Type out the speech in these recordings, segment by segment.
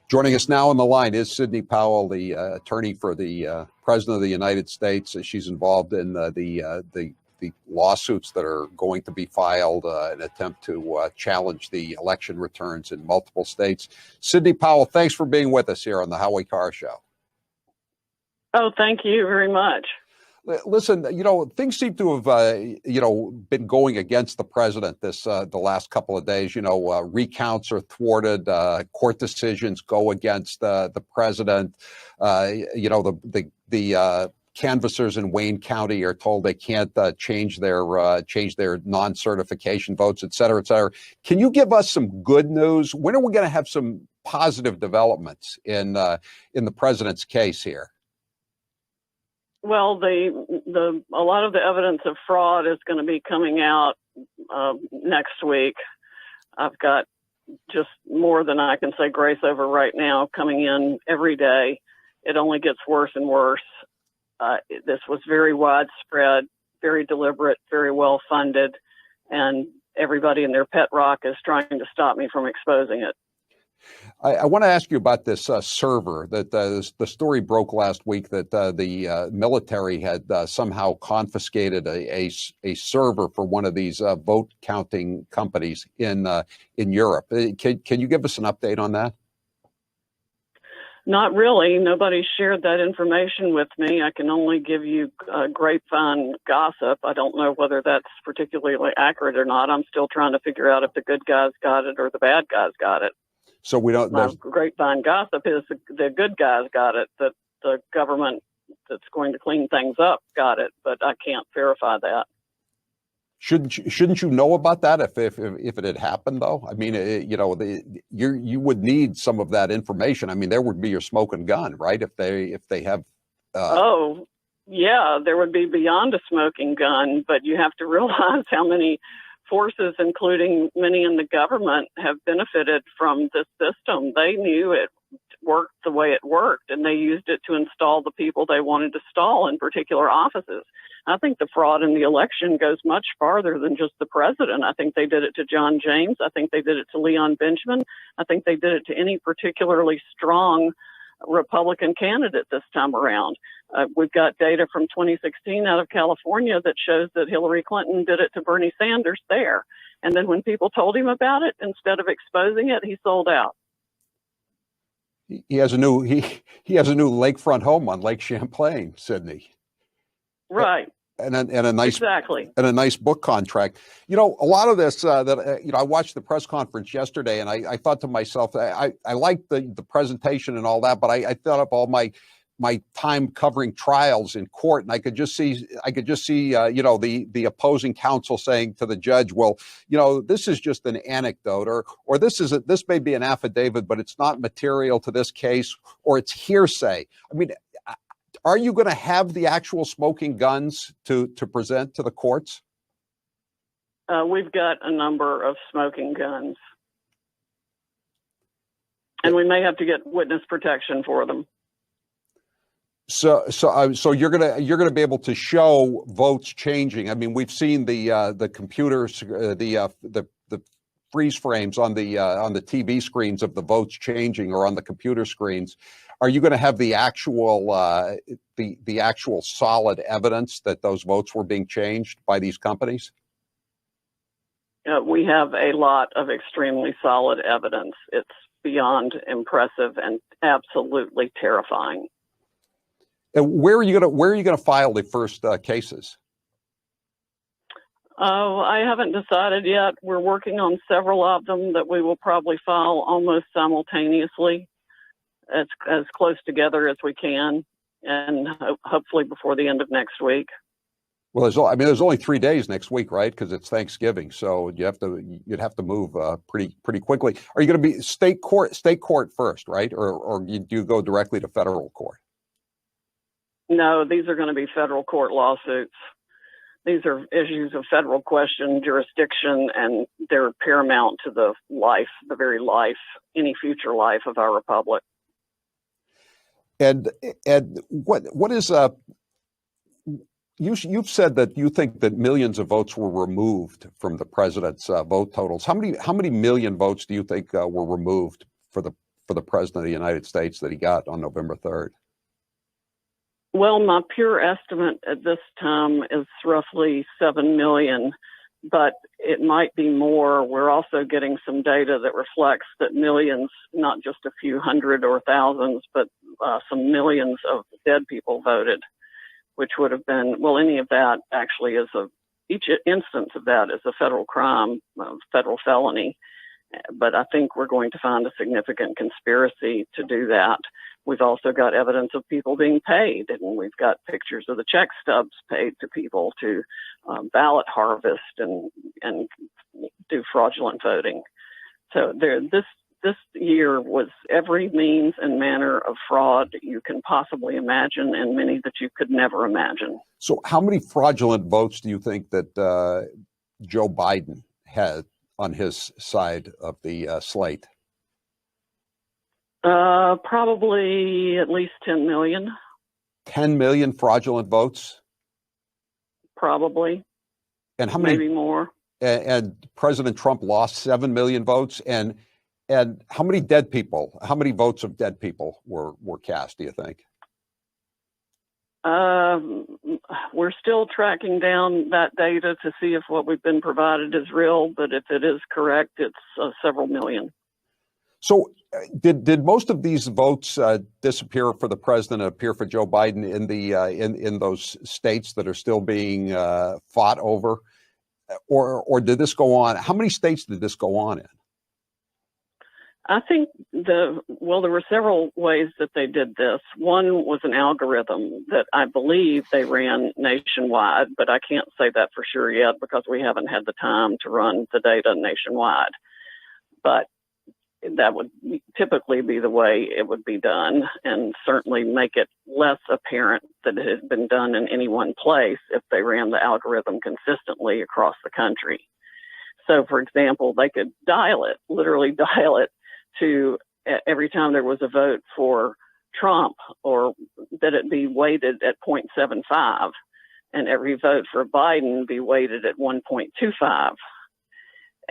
Joining us now on the line is Sidney Powell, the attorney for the President of the United States. She's involved in the lawsuits that are going to be filed, an attempt to challenge the election returns in multiple states. Sidney Powell, thanks for being with us here on the Howie Carr Show. Oh, thank you very much. Listen, things seem to have, been going against the president the last couple of days. Recounts are thwarted. Court decisions go against the president. The canvassers in Wayne County are told they can't change their non-certification votes, et cetera, et cetera. Can you give us some good news? When are we going to have some positive developments in the president's case here? Well, a lot of the evidence of fraud is going to be coming out next week. I've got just more than I can say grace over right now coming in every day. It only gets worse and worse. This was very widespread, very deliberate, very well funded, and everybody in their pet rock is trying to stop me from exposing it. I want to ask you about this server that the story broke last week that the military had somehow confiscated a server for one of these vote counting companies in Europe. Can you give us an update on that? Not really. Nobody shared that information with me. I can only give you grapevine gossip. I don't know whether that's particularly accurate or not. I'm still trying to figure out if the good guys got it or the bad guys got it. So we don't. My grapevine gossip is the good guys got it, that the government that's going to clean things up got it, but I can't verify that. Shouldn't you know about that if it had happened though? I mean, you would need some of that information. I mean, there would be your smoking gun, right? If they have. Oh, yeah, there would be beyond a smoking gun, but you have to realize how many forces, including many in the government, have benefited from this system. They knew it worked the way it worked, and they used it to install the people they wanted to stall in particular offices. I think the fraud in the election goes much farther than just the president. I think they did it to John James. I think they did it to Leon Benjamin. I think they did it to any particularly strong Republican candidate this time around. We've got data from 2016 out of California that shows that Hillary Clinton did it to Bernie Sanders there. And then when people told him about it, instead of exposing it, he sold out. He has a new lakefront home on Lake Champlain, Sidney. Right. And a nice exactly. And a nice book contract. A lot of this I watched the press conference yesterday, and I thought to myself, I liked the presentation and all that, but I thought of all my time covering trials in court, and I could just see the opposing counsel saying to the judge, well, this is just an anecdote, or this may be an affidavit, but it's not material to this case, or it's hearsay. I mean, are you going to have the actual smoking guns to present to the courts? We've got a number of smoking guns, and we may have to get witness protection for them. So you're gonna be able to show votes changing. I mean, we've seen the computers, the freeze frames on the TV screens of the votes changing, or on the computer screens. Are you going to have the actual the actual solid evidence that those votes were being changed by these companies? We have a lot of extremely solid evidence. It's beyond impressive and absolutely terrifying. And where are you going to file the first cases? Oh, I haven't decided yet. We're working on several of them that we will probably file almost simultaneously, as close together as we can, and hopefully before the end of next week. Well, there's only 3 days next week, right? Because it's Thanksgiving, so you'd have to move pretty quickly. Are you going to be state court first, right, or do you go directly to federal court? No, these are going to be federal court lawsuits. These are issues of federal question, jurisdiction, and they're paramount to the very life, any future life of our republic. And what is you've said that you think that millions of votes were removed from the president's vote totals. How many million votes do you think were removed for the President of the United States that he got on November 3rd? Well, my pure estimate at this time is roughly 7 million, but it might be more. We're also getting some data that reflects that millions, not just a few hundred or thousands, but some millions of dead people voted, which would have been, well, any of that actually is each instance of that is a federal crime, federal felony. But I think we're going to find a significant conspiracy to do that. We've also got evidence of people being paid, and we've got pictures of the check stubs paid to people to ballot harvest and do fraudulent voting. So this year was every means and manner of fraud you can possibly imagine, and many that you could never imagine. So how many fraudulent votes do you think that Joe Biden had on his side of the slate? Probably at least 10 million. 10 million fraudulent votes? Probably. And how many? Maybe more. And President Trump lost 7 million votes. And how many dead people, how many votes of dead people were cast, do you think? We're still tracking down that data to see if what we've been provided is real, but if it is correct, it's several million. So did most of these votes disappear for the president, appear for Joe Biden in the in those states that are still being fought over, or did this go on? How many states did this go on in? I think there were several ways that they did this. One was an algorithm that I believe they ran nationwide, but I can't say that for sure yet because we haven't had the time to run the data nationwide. But that would typically be the way it would be done, and certainly make it less apparent that it had been done in any one place if they ran the algorithm consistently across the country. So, for example, they could literally dial it to every time there was a vote for Trump, or that it be weighted at 0.75, and every vote for Biden be weighted at 1.25.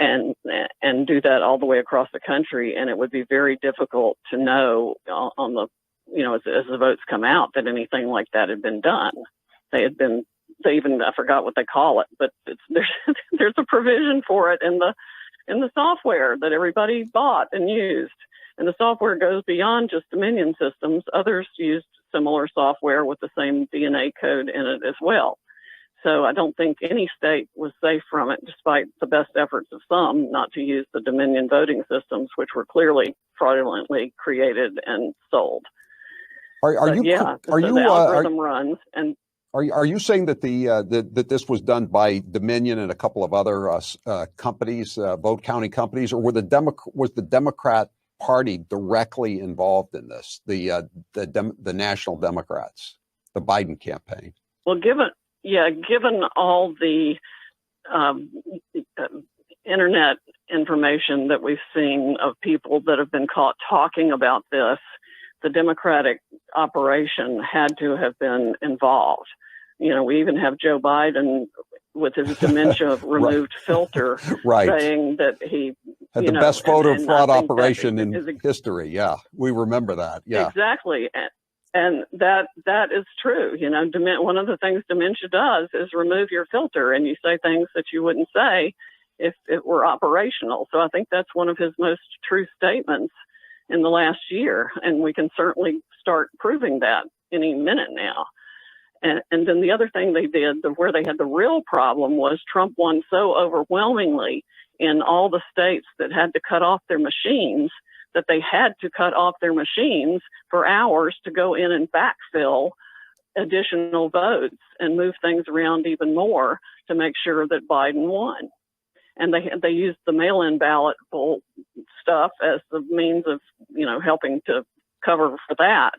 And do that all the way across the country, and it would be very difficult to know on the, as the votes come out, that anything like that had been done. They even, I forgot what they call it, but there's a provision for it in the software that everybody bought and used. And the software goes beyond just Dominion systems. Others used similar software with the same DNA code in it as well. So I don't think any state was safe from it, despite the best efforts of some not to use the Dominion voting systems, which were clearly fraudulently created and sold. The algorithm runs, and are you saying that that this was done by Dominion and a couple of other companies, vote counting companies, or was the Democrat Party directly involved in this? The National Democrats, the Biden campaign. Well, given all the internet information that we've seen of people that have been caught talking about this, the Democratic operation had to have been involved. We even have Joe Biden with his dementia removed filter saying that he had the best voter fraud operation in history. Yeah, we remember that. Yeah, exactly. And that is true. One of the things dementia does is remove your filter, and you say things that you wouldn't say if it were operational. So I think that's one of his most true statements in the last year, and we can certainly start proving that any minute now. And then the other thing they did, where they had the real problem, was Trump won so overwhelmingly in all the states that had to cut off their machines, that they had to cut off their machines for hours to go in and backfill additional votes and move things around even more to make sure that Biden won. And they used the mail-in ballot stuff as the means of, helping to cover for that.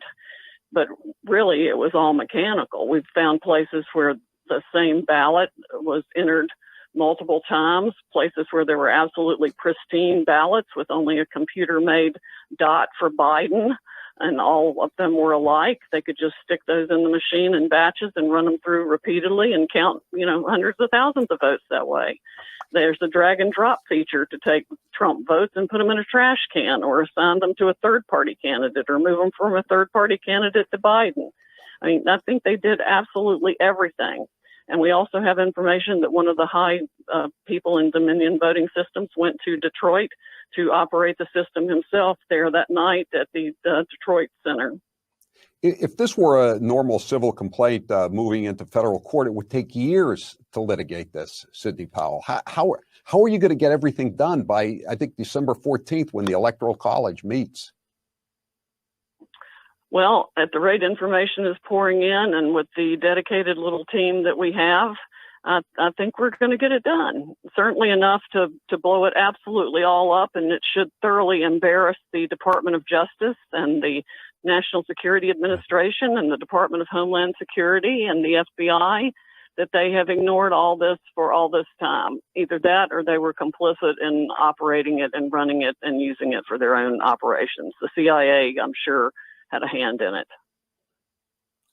But really, it was all mechanical. We've found places where the same ballot was entered multiple times, places where there were absolutely pristine ballots with only a computer-made dot for Biden, and all of them were alike, they could just stick those in the machine in batches and run them through repeatedly and count, hundreds of thousands of votes that way. There's a drag and drop feature to take Trump votes and put them in a trash can, or assign them to a third party candidate, or move them from a third party candidate to Biden. I mean, I think they did absolutely everything. And we also have information that one of the high people in Dominion voting systems went to Detroit to operate the system himself there that night at the Detroit Center. If this were a normal civil complaint moving into federal court, it would take years to litigate this, Sidney Powell. How are you going to get everything done by, I think, December 14th when the Electoral College meets? Well, at the rate information is pouring in, and with the dedicated little team that we have, I think we're going to get it done. Certainly enough to blow it absolutely all up, and it should thoroughly embarrass the Department of Justice and the National Security Administration and the Department of Homeland Security and the FBI that they have ignored all this for all this time. Either that or they were complicit in operating it and running it and using it for their own operations. The CIA, I'm sure, had a hand in it.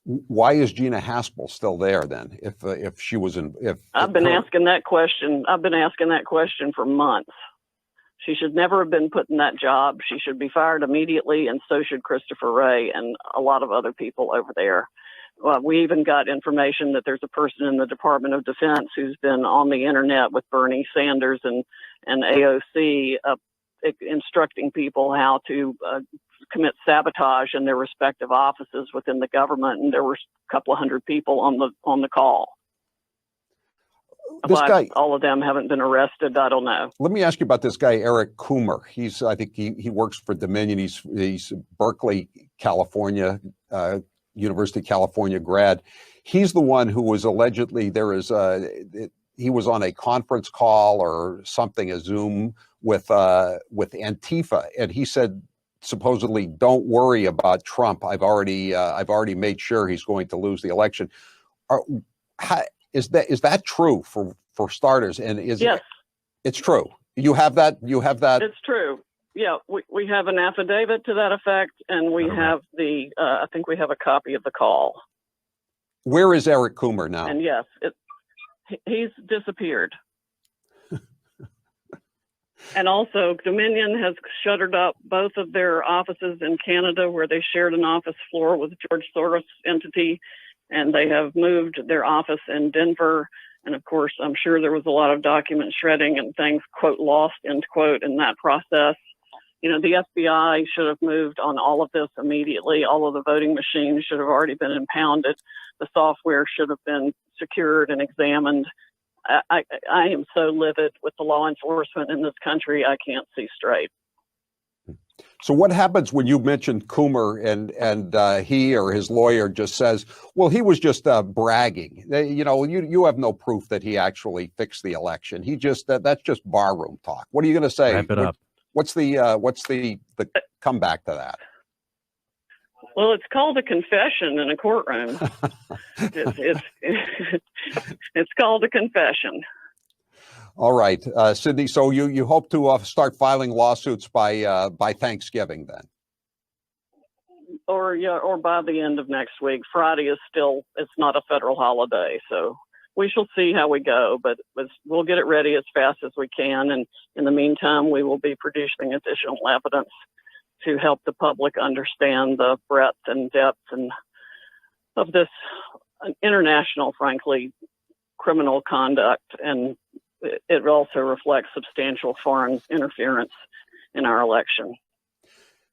Why is Gina Haspel still there then? If she was in, I've been asking that question. I've been asking that question for months. She should never have been put in that job. She should be fired immediately, and so should Christopher Wray and a lot of other people over there. We even got information that there's a person in the Department of Defense who's been on the internet with Bernie Sanders and AOC instructing people how to commit sabotage in their respective offices within the government, and there were a couple of hundred people on the call. This guy, all of them haven't been arrested, I don't know. Let me ask you about this guy, Eric Coomer. I think he works for Dominion. He's Berkeley, California, University of California grad. He's the one who was allegedly he was on a conference call or something, a Zoom with Antifa, and he said supposedly, "Don't worry about Trump. I've already made sure he's going to lose the election." Is that true for starters? And yes, it's true. You have that. It's true. Yeah, we have an affidavit to that effect, and we have I think we have a copy of the call. Where is Eric Coomer now? And yes, he's disappeared. And also, Dominion has shuttered up both of their offices in Canada, where they shared an office floor with George Soros entity, and they have moved their office in Denver. And of course, I'm sure there was a lot of document shredding and things, quote, lost, end quote, in that process. The FBI should have moved on all of this immediately. All of the voting machines should have already been impounded. The software should have been secured and examined. I am so livid with the law enforcement in this country, I can't see straight. So what happens when you mention Coomer and he or his lawyer just says, well, he was just bragging? You have no proof that he actually fixed the election. That's just barroom talk. What are you going to say? Wrap it up. What's the comeback to that? Well, it's called a confession in a courtroom. It's called a confession. All right, Sidney. So you hope to start filing lawsuits by Thanksgiving, then? Or by the end of next week. Friday it's not a federal holiday, so we shall see how we go. But we'll get it ready as fast as we can, and in the meantime, we will be producing additional evidence to help the public understand the breadth and depth of this international, frankly, criminal conduct. And it also reflects substantial foreign interference in our election.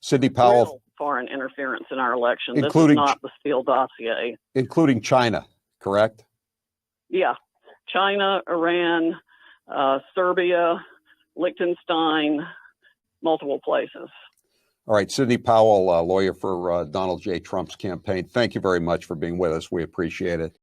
Sidney Powell. Real foreign interference in our election. Including, this is not the Steele dossier. Including China, correct? Yeah. China, Iran, Serbia, Liechtenstein, multiple places. All right, Sidney Powell, lawyer for Donald J. Trump's campaign. Thank you very much for being with us. We appreciate it.